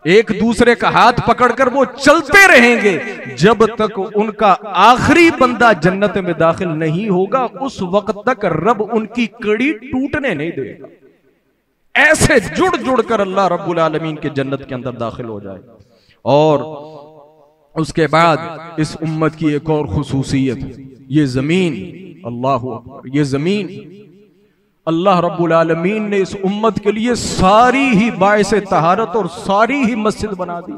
एक दूसरे का हाथ पकड़कर वो चलते रहेंगे जब तक उनका आखिरी बंदा जन्नत में दाखिल नहीं होगा, उस वक्त तक रब उनकी कड़ी टूटने नहीं देगा। ऐसे जुड़ जुड़ कर अल्लाह रब्बुल आलमीन के जन्नत के अंदर दाखिल हो जाए। और उसके बाद इस उम्मत की एक और खुसूसियत, ये जमीन, अल्लाहु अकबर, ये जमीन अल्लाह रब्बुल आलमीन ने इस उम्मत के लिए सारी ही बाइसे तहारत और सारी ही मस्जिद बना दी।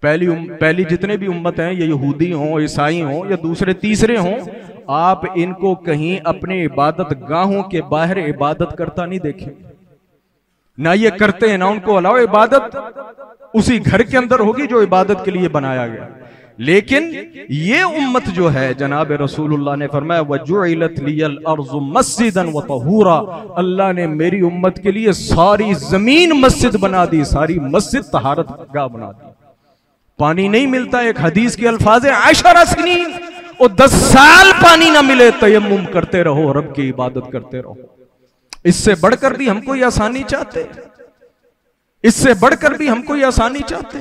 पहली जितने भी उम्मत हैं, ये यहूदी हों, ईसाई हों या दूसरे तीसरे हों, आप इनको कहीं अपने इबादत गाहों के बाहर इबादत करता नहीं देखें। ना ये करते हैं ना उनको अलावा। इबादत उसी घर के अंदर होगी जो इबादत के लिए बनाया गया। लेकिन ये उम्मत जो है, जनाब रसूलुल्लाह ने फरमाया वजुइलत लियल अर्ज़ु मस्जिदन व तहूरा, अल्लाह ने मेरी उम्मत के लिए सारी जमीन मस्जिद बना दी, सारी मस्जिद तहारत गाह बना दी। पानी नहीं मिलता, एक हदीस के अल्फाज है आशरा सिनीन, और 10 साल पानी ना मिले तयम्मुम करते रहो, रब की इबादत करते रहो। इससे बढ़कर भी हम कोई आसानी चाहते, इससे बढ़कर भी हम कोई आसानी चाहते।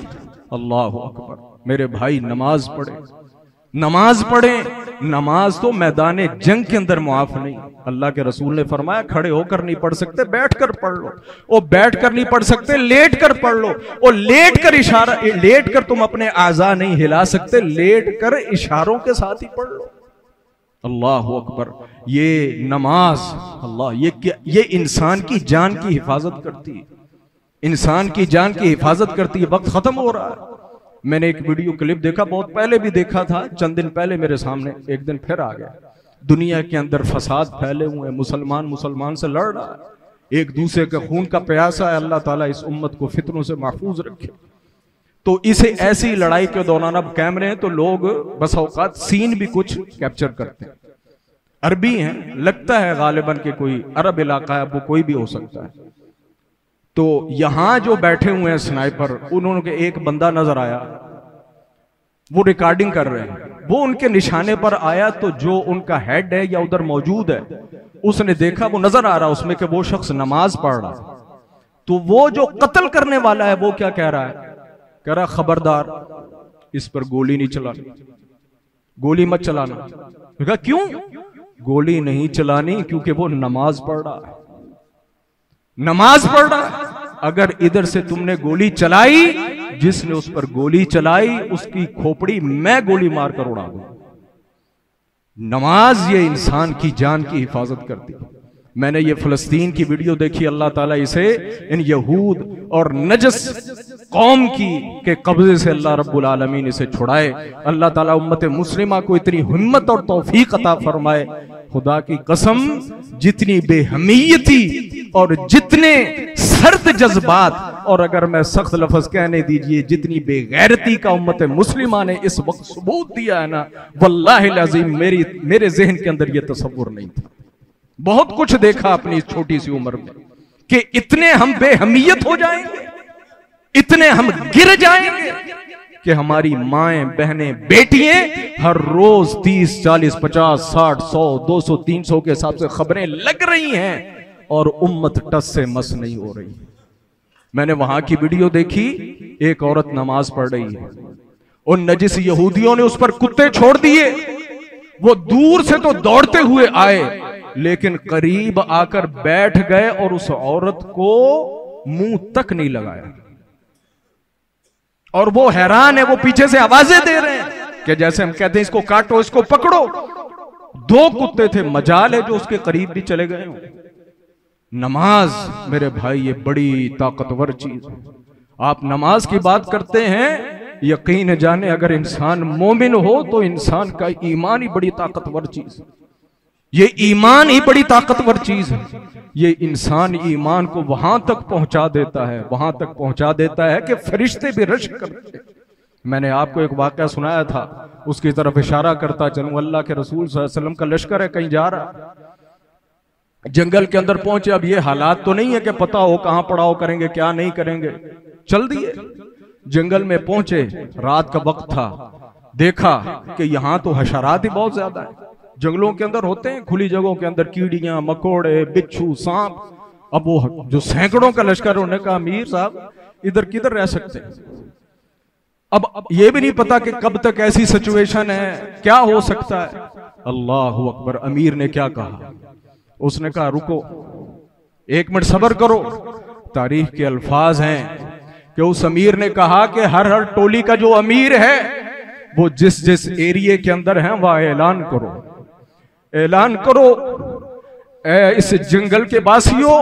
अल्लाह अकबर। मेरे भाई नमाज पढ़े, नमाज पढ़े। नमाज तो मैदान जंग के अंदर मुआफ नहीं। अल्लाह के रसूल ने फरमाया खड़े होकर नहीं पढ़ सकते, बैठ कर पढ़ लो। और बैठ कर नहीं पढ़ सकते, लेट कर पढ़ लो। और लेट कर इशारा, लेट कर तुम अपने आज़ा नहीं हिला सकते, लेट कर इशारों के साथ ही पढ़ लो। अल्लाह अकबर। ये नमाज, अल्लाह, ये इंसान की जान की हिफाजत करती है, इंसान की जान की हिफाजत करती है। वक्त खत्म हो रहा है। मैंने एक वीडियो क्लिप देखा, बहुत पहले भी देखा था, चंद दिन पहले मेरे सामने, एक दिन फिर आ गया। दुनिया के अंदर फसाद फैले हुए हैं, मुसलमान मुसलमान से लड़ रहा है, एक दूसरे के खून का प्यासा है। अल्लाह ताला इस उम्मत को फितनों से महफूज रखे। तो इसे ऐसी लड़ाई के दौरान, अब कैमरे हैं तो लोग बस औकात सीन भी कुछ कैप्चर करते हैं। अरबी हैं, लगता है गालिबन के कोई अरब इलाका है, वो कोई भी हो सकता है। तो यहां जो बैठे हुए हैं स्नाइपर, उन्होंने एक बंदा नजर आया, वो रिकॉर्डिंग कर रहे हैं, वो उनके निशाने पर आया, तो जो उनका हेड है या उधर मौजूद है, उसने देखा, वो नजर आ रहा उसमें कि वो शख्स नमाज पढ़ रहा। तो वो जो कत्ल करने वाला है, वो क्या कह रहा है? कह रहा खबरदार इस पर गोली नहीं चलानी, गोली मत चलाना। कहा क्यों? गोली नहीं चलानी क्योंकि वो नमाज पढ़ रहा है, नमाज पढ़ रहा है। अगर इधर से तुमने गोली चलाई, जिसने उस पर गोली चलाई उसकी खोपड़ी मैं गोली मारकर उड़ा दूं। नमाज ये इंसान की जान की हिफाजत करती है। मैंने ये फलस्तीन की वीडियो देखी, अल्लाह ताला इसे इन यहूद और नजस कौम के कब्जे से अल्लाह रब्बुल आलमीन इसे छुड़ाए। अल्लाह ताला उम्मत मुस्लिमा को इतनी हिम्मत और तौफीक अता फरमाए। खुदा की कसम, जितनी बेहमीयती और जितने सर्द जज्बात, और अगर मैं सख्त लफ्ज कहने दीजिए जितनी बेगैरती का उम्मत मुस्लिमा ने इस वक्त सबूत दिया है ना, वल्लाहि अज़ीम मेरे जहन के अंदर यह तसव्वुर नहीं था। बहुत कुछ देखा अपनी इस छोटी सी उम्र में कि इतने हम बेहमीयत हो जाएंगे, इतने हम गिर जाएंगे कि हमारी माएं, बहनें, बेटियां हर रोज 30, 40, 50, 60, 100, 200, 300 के हिसाब से खबरें लग रही हैं और उम्मत टस से मस नहीं हो रही। मैंने वहां की वीडियो देखी, एक औरत नमाज पढ़ रही है, उन नजिस यहूदियों ने उस पर कुत्ते छोड़ दिए। वो दूर से तो दौड़ते हुए आए, लेकिन करीब आकर बैठ गए और उस औरत को मुंह तक नहीं लगाया। और वो हैरान है, वो पीछे से आवाजें दे रहे हैं कि जैसे हम कहते हैं इसको काटो, इसको पकड़ो। 2 कुत्ते थे, मजाल है जो उसके करीब भी चले गए हों। नमाज मेरे भाई ये बड़ी ताकतवर चीज है। आप नमाज की बात करते हैं, यकीन जाने अगर इंसान मोमिन हो तो इंसान का ईमान ही बड़ी ताकतवर चीज है। ये ईमान ही बड़ी ताकतवर चीज है। ये इंसान ईमान को वहां तक पहुंचा देता है, वहां तक पहुंचा देता है कि फरिश्ते भी रश करते। मैंने आपको एक वाकया सुनाया था, उसकी तरफ इशारा करता चलूं। अल्लाह के रसूल सल्लल्लाहु अलैहि वसल्लम का लश्कर है, कहीं जा रहा, जंगल के अंदर पहुंचे। अब ये हालात तो नहीं है कि पता हो कहां पड़ाव करेंगे क्या नहीं करेंगे, चल दिए। जंगल में पहुंचे, रात का वक्त था, देखा कि यहां तो हशरात ही बहुत ज्यादा है। जंगलों के अंदर होते हैं, खुली जगहों के अंदर कीड़ियां, मकोड़े, बिच्छू, सांप। अब वो जो सैकड़ों का लश्कर, उन्होंने कहा अमीर साहब इधर किधर रह सकते हैं। अब ये भी नहीं पता कि कब तक ऐसी सिचुएशन है, क्या हो सकता है। अल्लाह अकबर। अमीर ने क्या कहा? उसने कहा रुको, 1 मिनट सब्र करो। तारीख के अल्फाज हैं कि उस अमीर ने कहा कि हर टोली का जो अमीर है वो जिस जिस एरिया के अंदर है वह ऐलान करो, ऐलान करो, इस जंगल के वासियों,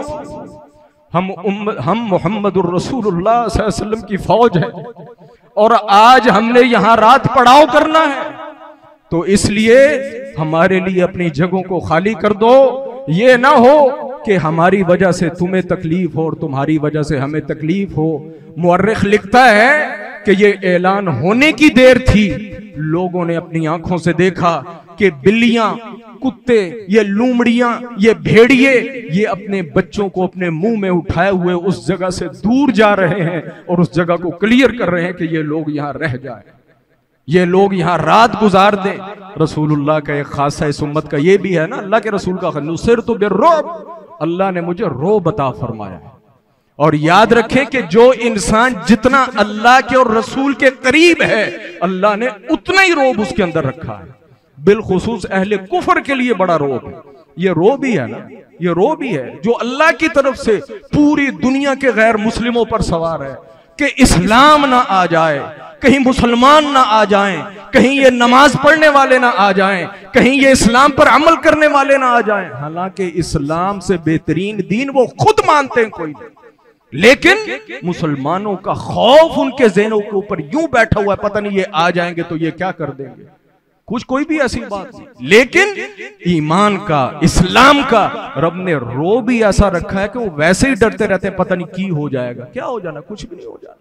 हम मोहम्मदुर रसूलुल्लाह सल्लल्लाहु अलैहि वसल्लम की फौज है और आज हमने यहां रात पड़ाव करना है, तो इसलिए हमारे लिए अपनी जगहों को खाली कर दो। ये ना हो कि हमारी वजह से तुम्हें तकलीफ हो और तुम्हारी वजह से हमें तकलीफ हो। मुअर्रिख लिखता है कि ये ऐलान होने की देर थी, लोगों ने अपनी आंखों से देखा कि बिल्लियां, कुत्ते, ये लूमड़ियां, ये भेड़िए, ये अपने बच्चों को अपने मुंह में उठाए हुए उस जगह से दूर जा रहे हैं और उस जगह को क्लियर कर रहे हैं कि ये लोग यहां रह जाए, ये लोग यहां रात गुजार दें। रसूलुल्लाह का एक खासा इस उम्मत का ये भी है ना, अल्लाह के रसूल का नुसिरतु बिर्रुब, अल्लाह ने मुझे रोब अता फरमाया है। और याद रखें कि जो इंसान जितना अल्लाह के और रसूल के करीब है, अल्लाह ने उतना ही रोब उसके अंदर रखा है। बिलखुसूस अहले कुफर के लिए बड़ा रोब है। ये रोब ही है ना, ये रोब ही है जो अल्लाह की तरफ से पूरी दुनिया के गैर मुस्लिमों पर सवार है कि इस्लाम ना आ जाए, कहीं मुसलमान ना आ जाएं, कहीं ये नमाज पढ़ने वाले ना आ जाएं, कहीं ये इस्लाम पर अमल करने वाले ना आ जाएं। हालांकि इस्लाम से बेहतरीन दीन वो खुद मानते हैं कोई नहीं, लेकिन मुसलमानों का खौफ उनके ज़हनों के ऊपर यूं बैठा हुआ है, पता नहीं ये आ जाएंगे तो ये क्या कर देंगे, कुछ कोई भी ऐसी बात नहीं। लेकिन ईमान का, इस्लाम का रब ने रो भी ऐसा रखा है कि वो वैसे ही डरते रहते हैं, पता नहीं की हो जाएगा, क्या हो जाना, कुछ भी नहीं हो जाना।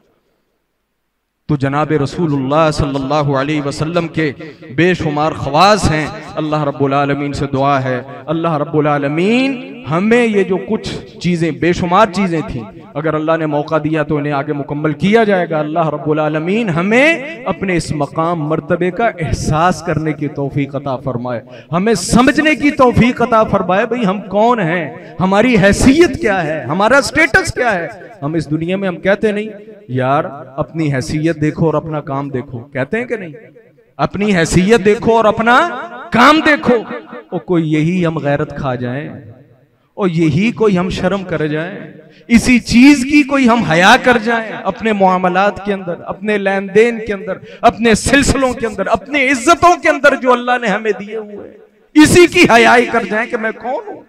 तो जनाब रसूलुल्लाह सल्लल्लाहु अलैहि वसल्लम के बेशुमार ख्वास हैं। अल्लाह रब्बुल आलमीन से दुआ है, अल्लाह रब्बुल आलमीन हमें ये जो कुछ चीज़ें, बेशुमार चीज़ें थी, अगर अल्लाह ने मौका दिया तो इन्हें आगे मुकम्मल किया जाएगा। अल्लाह रब्बुल आलमीन हमें अपने इस मकाम मर्तबे का एहसास करने की तौफीक अता फरमाए, हमें समझने की तौफीक अता फरमाए, भाई हम कौन हैं, हमारी हैसियत क्या है, हमारा स्टेटस क्या है। हम इस दुनिया में, हम कहते नहीं यार अपनी हैसियत देखो और अपना काम देखो, कहते हैं कि नहीं, अपनी हैसियत देखो और अपना काम देखो। और कोई यही हम गैरत खा जाएं और यही कोई हम शर्म कर जाएं, इसी चीज की कोई हम हया कर जाएं अपने मुआमलात के अंदर, अपने लेन देन के अंदर, अपने सिलसिलों के अंदर, अपने इज्जतों के अंदर जो अल्लाह ने हमें दिए हुए, इसी की हयाई कर जाएं कि मैं कौन हूं,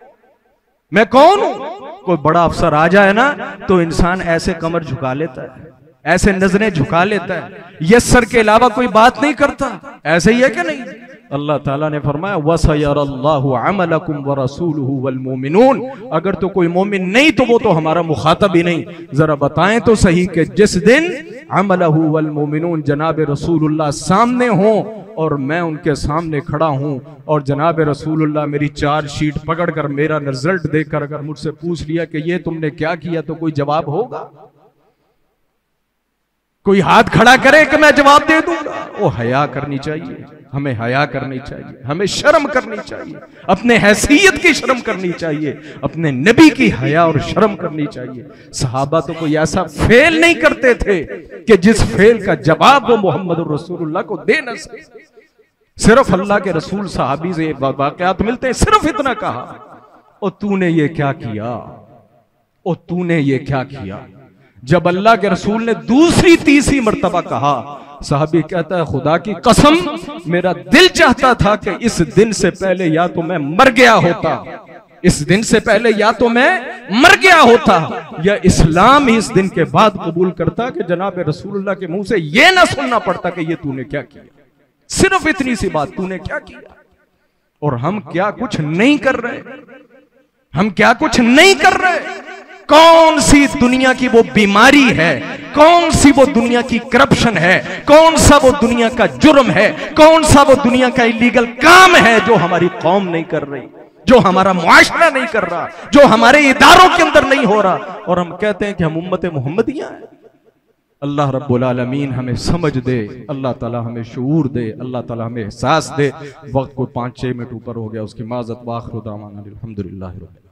मैं कौन हूं। कोई बड़ा अफसर आ जाए ना तो इंसान ऐसे कमर झुका लेता है, ऐसे नजरें झुका लेता है, यस्सर के अलावा कोई बात नहीं करता। ऐसे ही है कि नहीं? अल्लाह ताला ने फरमाया वसयरल्लाहु अमलकुम व रसूलुहु वल मोमिनून, अगर तो कोई मोमिन नहीं तो वो तो हमारा मुखातब ही नहीं। जरा बताएं तो सही कि जिस दिन अमलहु वल मोमिनून, जनाब रसूलुल्लाह सामने हो और मैं उनके सामने खड़ा हूं और जनाब रसूलुल्लाह मेरी चार्जशीट पकड़कर मेरा रिजल्ट देखकर अगर मुझसे पूछ लिया कि ये तुमने क्या किया, तो कोई जवाब होगा? कोई हाथ खड़ा करे कि मैं जवाब दे दूंगा? वो हया करनी चाहिए, हमें हया करनी चाहिए, हमें शर्म करनी चाहिए, अपने हैसियत की शर्म करनी चाहिए, अपने नबी की हया और शर्म करनी चाहिए। सहाबा तो कोई ऐसा फेल नहीं करते थे कि जिस फेल का जवाब वो मोहम्मद रसूलुल्लाह को दे न सके। सिर्फ अल्लाह के रसूल सहाबी से वाकयात मिलते हैं, सिर्फ इतना कहा, ओ तूने ये क्या किया, ओ तूने ये क्या किया। जब अल्लाह के रसूल ने दूसरी तीसरी मर्तबा कहा, साहबी कहता है खुदा की कसम मेरा दिल चाहता था कि इस दिन से पहले या तो मैं मर गया होता, इस दिन से पहले या तो मैं मर गया होता, या इस्लाम ही इस दिन के बाद कबूल करता कि जनाब रसूलुल्लाह के मुंह से यह ना सुनना पड़ता कि ये तूने क्या किया। सिर्फ इतनी सी बात, तूने क्या किया। और हम क्या कुछ नहीं कर रहे, हम क्या कुछ नहीं कर रहे। कौन सी दुनिया की वो बीमारी है, कौन सी वो दुनिया की करप्शन है, कौन सा वो दुनिया का जुर्म है, कौन सा वो दुनिया का इलीगल काम है जो हमारी कौम नहीं कर रही, जो हमारा मुआशरा नहीं कर रहा, जो हमारे इदारों के अंदर नहीं हो रहा, और हम कहते हैं कि हम उम्मत मुहम्मदिया हैं। अल्लाह रब्बुल आलमीन हमें समझ दे, अल्लाह ताला हमें शऊर दे, अल्लाह ताला हमें एहसास दे। वक्त को 5-6 मिनट ऊपर हो गया, उसकी माज़त। व आखिरु दावाना अल्हम्दुलिल्लाहि रब्बिल आलमीन।